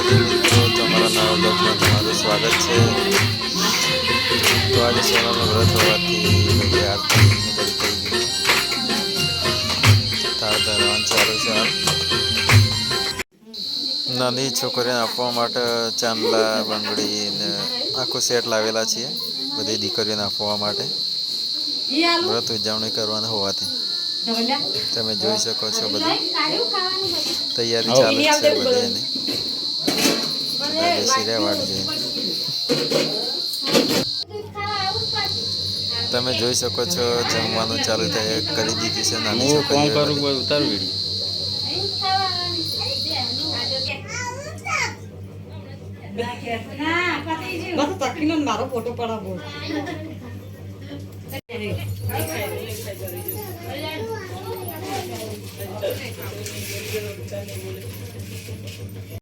માતાજી મિત્રો, તમારા નવા બ્લોગમાં તમારું સ્વાગત છે। તો આજે સોનાનું વ્રત હોવાથી બધી આરતી બધી થઈ ગઈ, તાર ધરવાનું ચાલુ છે। નાની છોકરીને આપવા માટે ચાંદલા બંગડી ને આખું સેટ લાવેલા છીએ બધી દીકરીઓને આપવા માટે, વ્રત ઉજવણી કરવાની હોવાથી તમે જોઈ શકો છો બધી તૈયારી ચાલુ છે બધી એની બેસી રહ્યા વાટ જોઈએ। તમે જોઈ શકો છો જમવાનું ચાલુ કરી દીધું છે નાની છોકરીઓ। મારો ફોટો પડાવો